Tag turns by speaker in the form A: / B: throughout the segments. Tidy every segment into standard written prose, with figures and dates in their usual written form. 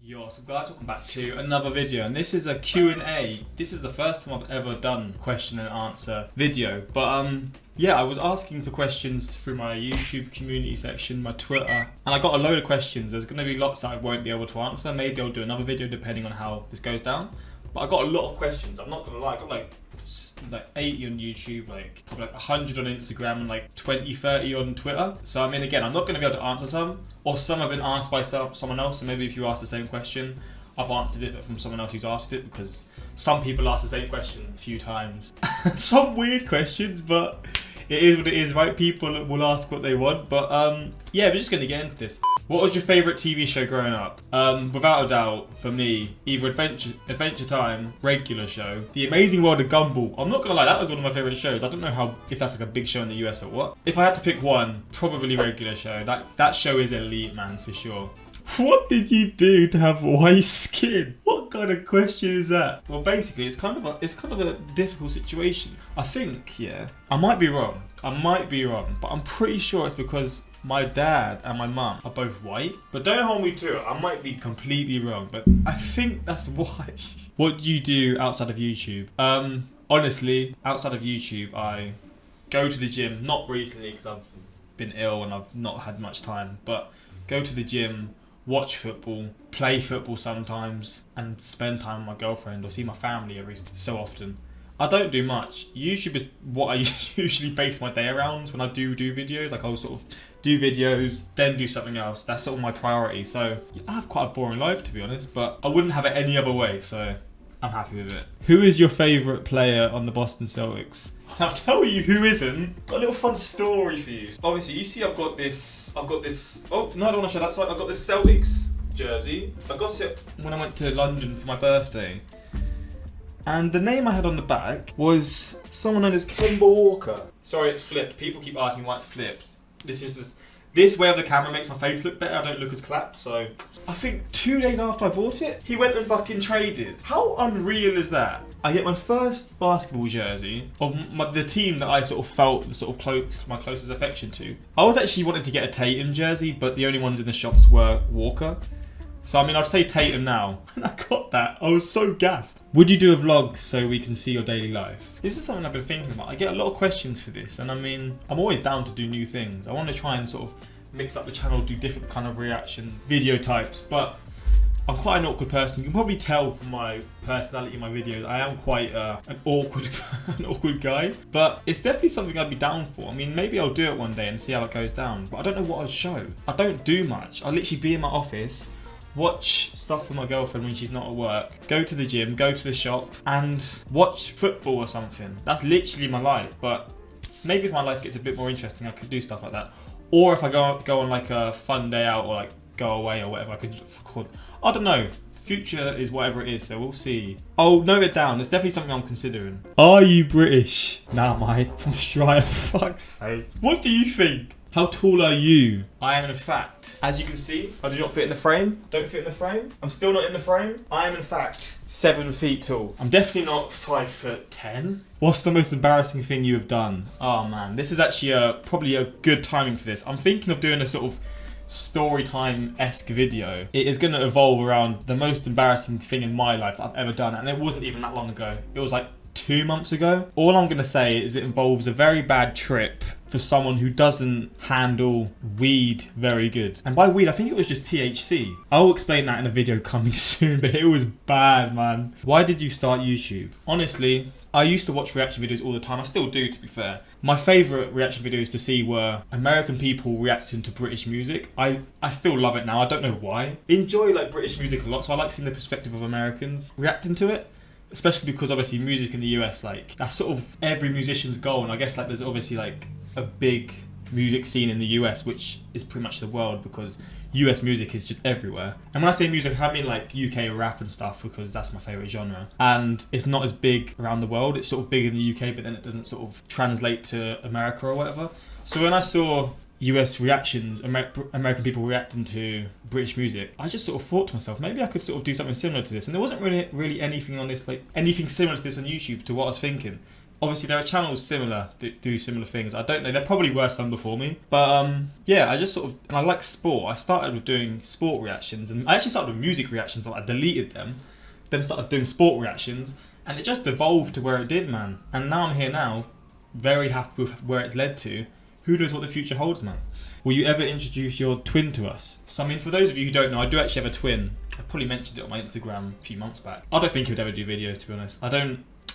A: Yo, so guys, welcome back to another video, and this is a Q&A. This is the first time I've ever done question and answer video, but yeah, I was asking for questions through my YouTube community section, my Twitter, and I got a load of questions. There's going to be lots that I won't be able to answer. Maybe I'll do another video depending on how this goes down, but I got a lot of questions. I'm not going to lie, I got like 80 on YouTube, like probably like 100 on Instagram, and like 20-30 on Twitter. So I mean, again, I'm not going to be able to answer some, or some have been asked by someone else. So maybe if you ask the same question, I've answered it from someone else who's asked it, because some people ask the same question a few times. Some weird questions, but it is what it is, right? People will ask what they want. But yeah, we're just going to get into this. What was your favourite TV show growing up? Without a doubt, for me, either Adventure Time, regular show, The Amazing World of Gumball. I'm not gonna lie, that was one of my favourite shows. I don't know if that's like a big show in the US or what. If I had to pick one, probably regular show. That show is elite, man, for sure. What did you do to have white skin? What kind of question is that? Well, basically, it's kind of a difficult situation. I think, yeah, I might be wrong, but I'm pretty sure it's because my dad and my mum are both white. But don't hold me to it, I might be completely wrong, but I think that's why. What do you do outside of YouTube? Honestly, outside of YouTube, I go to the gym. Not recently, because I've been ill and I've not had much time, but go to the gym, watch football, play football sometimes, and spend time with my girlfriend or see my family every so often. I don't do much. YouTube is what I usually base my day around when I do videos. Like, I'll sort of do videos, then do something else. That's sort of my priority. So I have quite a boring life, to be honest, but I wouldn't have it any other way, so I'm happy with it. Who is your favourite player on the Boston Celtics? I'll tell you who isn't. Got a little fun story for you. Obviously, you see I've got this, oh, no, I don't want to show that side. I've got this Celtics jersey. I got it when I went to London for my birthday. And the name I had on the back was someone known as Kemba Walker. Sorry, it's flipped. People keep asking why it's flipped. This way of the camera makes my face look better. I don't look as clapped, so I think 2 days after I bought it, he went and fucking traded. How unreal is that? I get my first basketball jersey of the team that I sort of felt my closest affection to. I was actually wanting to get a Tatum jersey, but the only ones in the shops were Walker. So I mean, I'd say Tatum now. And I got that. I was so gassed. Would you do a vlog so we can see your daily life? This is something I've been thinking about. I get a lot of questions for this, and I mean, I'm always down to do new things. I want to try and sort of mix up the channel, do different kind of reaction video types, but I'm quite an awkward person. You can probably tell from my personality in my videos, I am quite an awkward guy, but it's definitely something I'd be down for. I mean, maybe I'll do it one day and see how it goes down, but I don't know what I'd show. I don't do much. I'll literally be in my office, watch stuff with my girlfriend when she's not at work, go to the gym, go to the shop, and watch football or something. That's literally my life, but maybe if my life gets a bit more interesting, I could do stuff like that. Or if I go on like a fun day out, or like go away or whatever, I could record. I don't know. Future is whatever it is, so we'll see. I'll note it down. It's definitely something I'm considering. Are you British? Nah, mate. From Australia, for fuck's sake. What do you think? How tall are you? I am in fact, as you can see, I do not fit in the frame. Don't fit in the frame. I'm still not in the frame. I am in fact 7 feet tall. I'm definitely not 5'10". What's the most embarrassing thing you have done? Oh man, this is actually probably a good timing for this. I'm thinking of doing a sort of story time-esque video. It is going to evolve around the most embarrassing thing in my life that I've ever done, and it wasn't even that long ago. It was like 2 months ago. All I'm going to say is it involves a very bad trip for someone who doesn't handle weed very good. And by weed, I think it was just THC. I'll explain that in a video coming soon, but it was bad, man. Why did you start YouTube? Honestly, I used to watch reaction videos all the time. I still do, to be fair. My favourite reaction videos to see were American people reacting to British music. I still love it now. I don't know why. Enjoy like British music a lot, so I like seeing the perspective of Americans reacting to it. Especially because obviously music in the US, like, that's sort of every musician's goal. And I guess like there's obviously like a big music scene in the US, which is pretty much the world, because US music is just everywhere. And when I say music, I mean like UK rap and stuff, because that's my favourite genre. And it's not as big around the world. It's sort of big in the UK, but then it doesn't sort of translate to America or whatever. So when I saw US reactions, American people reacting to British music, I just sort of thought to myself, maybe I could sort of do something similar to this. And there wasn't really anything on this, like anything similar to this on YouTube to what I was thinking. Obviously, there are channels similar that do similar things. I don't know. There probably were some before me, but yeah, I just sort of, and I like sport. I started with doing sport reactions, and I actually started with music reactions. So I deleted them, then started doing sport reactions, and it just evolved to where it did, man. And now I'm here now, very happy with where it's led to. Who knows what the future holds, man? Will you ever introduce your twin to us? So, I mean, for those of you who don't know, I do actually have a twin. I probably mentioned it on my Instagram a few months back. I don't think he would ever do videos, to be honest.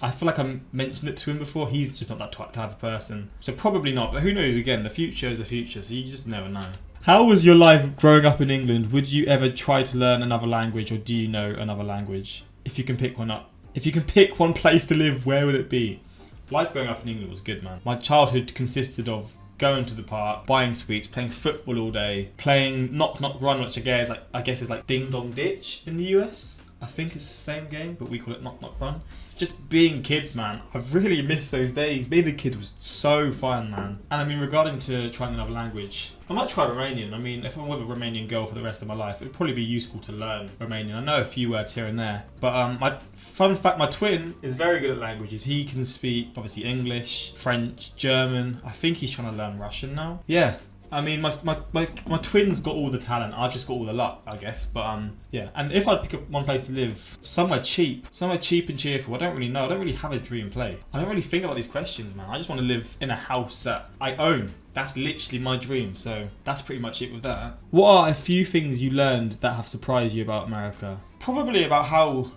A: I feel like I mentioned it to him before. He's just not that type of person. So probably not. But who knows? Again, the future is the future. So you just never know. How was your life growing up in England? Would you ever try to learn another language, or do you know another language? If you can pick one up. If you can pick one place to live, where would it be? Life growing up in England was good, man. My childhood consisted of going to the park, buying sweets, playing football all day, playing Knock Knock Run, which I guess is like Ding Dong Ditch in the US. I think it's the same game, but we call it Knock Knock Run. Just being kids, man. I've really missed those days. Being a kid was so fun, man. And I mean, regarding to trying another language, I might try Romanian. I mean, if I'm with a Romanian girl for the rest of my life, it would probably be useful to learn Romanian. I know a few words here and there, but my fun fact, my twin is very good at languages. He can speak, obviously, English, French, German. I think he's trying to learn Russian now. Yeah. I mean, my twin's got all the talent. I've just got all the luck, I guess. But yeah. And if I'd pick up one place to live, somewhere cheap and cheerful. I don't really know. I don't really have a dream place. I don't really think about these questions, man. I just want to live in a house that I own. That's literally my dream. So that's pretty much it with that. What are a few things you learned that have surprised you about America? Probably about how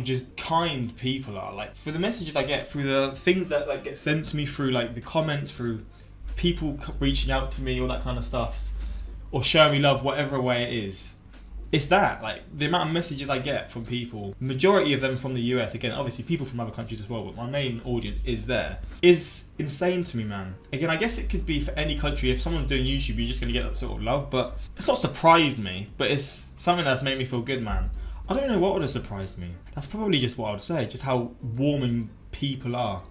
A: just kind people are. Like, through the messages I get, through the things that like get sent to me, through like the comments, through people reaching out to me, all that kind of stuff, or showing me love, whatever way it is. It's that, like, the amount of messages I get from people, majority of them from the US, again, obviously people from other countries as well, but my main audience is there, is insane to me, man. Again, I guess it could be for any country. If someone's doing YouTube, you're just going to get that sort of love, but it's not surprised me, but it's something that's made me feel good, man. I don't know what would have surprised me. That's probably just what I would say, just how warming people are.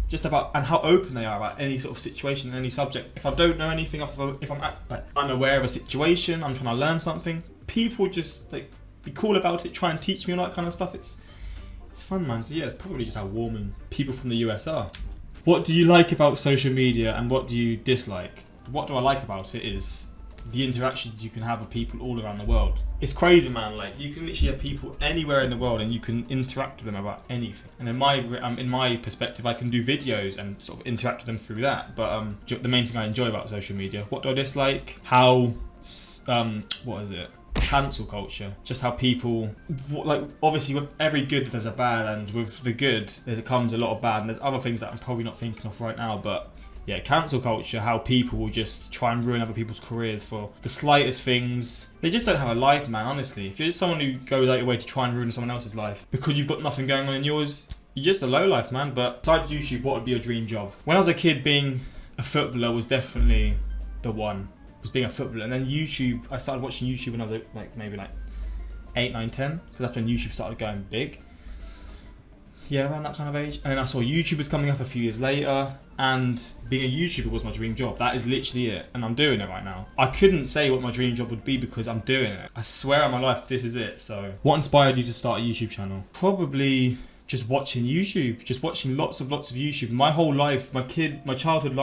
A: Just about, and how open they are about any sort of situation, any subject. If I don't know anything, if I'm like unaware of a situation, I'm trying to learn something, people just like be cool about it, try and teach me all that kind of stuff. It's fun, man. So yeah, it's probably just how warming people from the US are. What do you like about social media, and what do you dislike? What do I like about it is the interactions you can have with people all around the world. It's crazy, man. Like, you can literally have people anywhere in the world and you can interact with them about anything. And in my perspective, I can do videos and sort of interact with them through that. But the main thing I enjoy about social media, what do I dislike? How what is it? Cancel culture. Just how people, like, obviously with every good there's a bad, and with the good there comes a lot of bad, and there's other things that I'm probably not thinking of right now, but yeah, cancel culture, how people will just try and ruin other people's careers for the slightest things. They just don't have a life, man, honestly. If you're just someone who goes out your way to try and ruin someone else's life because you've got nothing going on in yours, you're just a lowlife, man. But besides YouTube, what would be your dream job? When I was a kid, being a footballer was definitely the one. Was being a footballer. And then YouTube, I started watching YouTube when I was maybe 8, 9, 10, because that's when YouTube started going big. Yeah, around that kind of age. And then I saw YouTubers coming up a few years later, and being a YouTuber was my dream job. That is literally it, and I'm doing it right now. I couldn't say what my dream job would be because I'm doing it. I swear on my life, this is it. So what inspired you to start a YouTube channel? Probably just watching YouTube, just watching lots of YouTube. My whole life, my childhood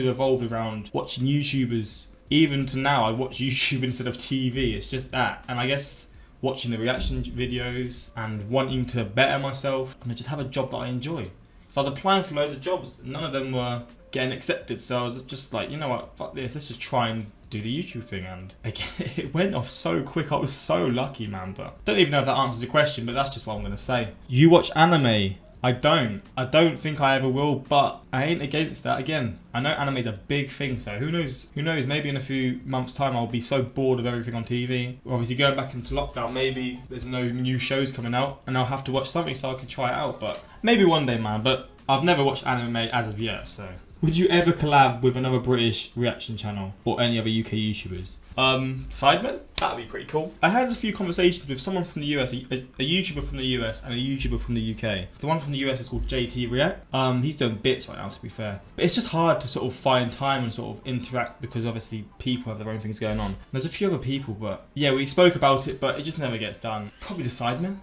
A: evolved around watching YouTubers. Even to now, I watch YouTube instead of TV. It's just that. And I guess watching the reaction videos and wanting to better myself and just have a job that I enjoy. So I was applying for loads of jobs. None of them were getting accepted. So I was just like, you know what, fuck this. Let's just try and do the YouTube thing. And again, it went off so quick. I was so lucky, man. But I don't even know if that answers the question, but that's just what I'm going to say. You watch anime? I don't think I ever will, but I ain't against that. Again, I know anime is a big thing, so who knows, maybe in a few months' time I'll be so bored of everything on TV. Obviously going back into lockdown, maybe there's no new shows coming out and I'll have to watch something so I can try it out, but maybe one day, man. But I've never watched anime as of yet, so. Would you ever collab with another British reaction channel or any other UK YouTubers? Sidemen? That'd be pretty cool. I had a few conversations with someone from the US, a YouTuber from the US and a YouTuber from the UK. The one from the US is called JT React. He's doing bits right now, to be fair. But it's just hard to sort of find time and sort of interact because obviously people have their own things going on. There's a few other people, but yeah, we spoke about it, but it just never gets done. Probably the Sidemen.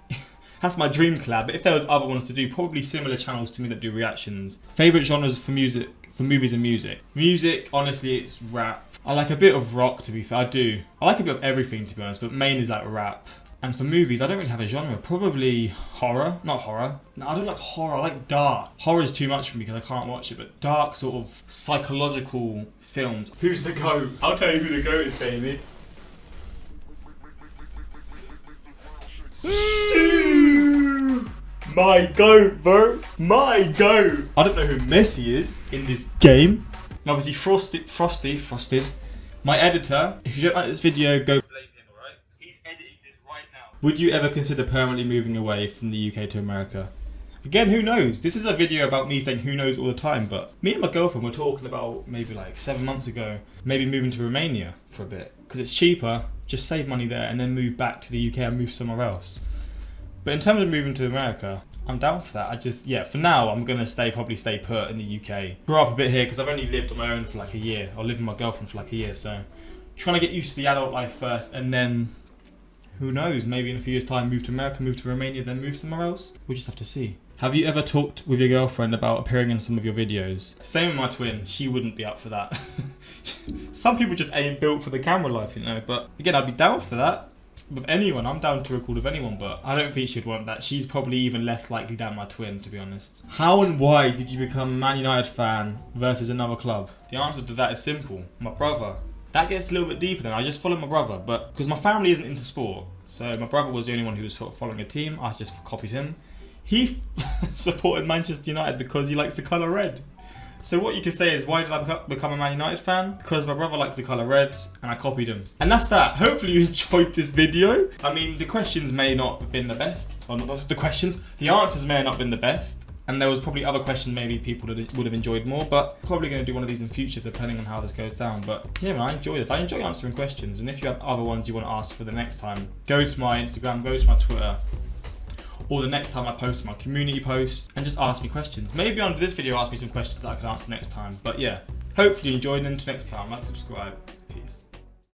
A: That's my dream collab. But if there was other ones to do, probably similar channels to me that do reactions. Favourite genres for music, for movies and music. Music, honestly, it's rap. I like a bit of rock, to be fair. I do. I like a bit of everything, to be honest, but main is like rap. And for movies, I don't really have a genre. Probably horror. Not horror. No, I don't like horror. I like dark. Horror is too much for me because I can't watch it. But dark sort of psychological films. Who's the GOAT? I'll tell you who the GOAT is, baby. My GOAT, bro. My GOAT. I don't know who Messi is in this game. And obviously Frosted. My editor. If you don't like this video, go blame him, alright? He's editing this right now. Would you ever consider permanently moving away from the UK to America? Again, who knows? This is a video about me saying who knows all the time, but me and my girlfriend were talking about maybe like 7 months ago, maybe moving to Romania for a bit. Because it's cheaper, just save money there and then move back to the UK and move somewhere else. But in terms of moving to America, I'm down for that. For now, I'm going to probably stay put in the UK. Grew up a bit here because I've only lived on my own for like a year. I lived with my girlfriend for like a year, so trying to get used to the adult life first and then, who knows, maybe in a few years' time, move to America, move to Romania, then move somewhere else. We'll just have to see. Have you ever talked with your girlfriend about appearing in some of your videos? Same with my twin, she wouldn't be up for that. Some people just ain't built for the camera life, you know, but again, I'd be down for that. With anyone, I'm down to record with anyone, but I don't think she'd want that. She's probably even less likely than my twin, to be honest. How and why did you become a Man United fan versus another club? The answer to that is simple. My brother. That gets a little bit deeper then. I just follow my brother, but because my family isn't into sport, so my brother was the only one who was sort of following a team. I just copied him. He supported Manchester United because he likes the colour red. So what you could say is, why did I become a Man United fan? Because my brother likes the colour red and I copied him. And that's that. Hopefully you enjoyed this video. I mean, the questions may not have been the best. Or not the questions, the answers may have not been the best. And there was probably other questions maybe people would have enjoyed more, but probably going to do one of these in future depending on how this goes down. But yeah, man, I enjoy this. I enjoy answering questions. And if you have other ones you want to ask for the next time, go to my Instagram, go to my Twitter, or the next time I post my community post and just ask me questions. Maybe under this video ask me some questions that I can answer next time. But yeah, hopefully you enjoyed, and until next time, like, subscribe. Peace.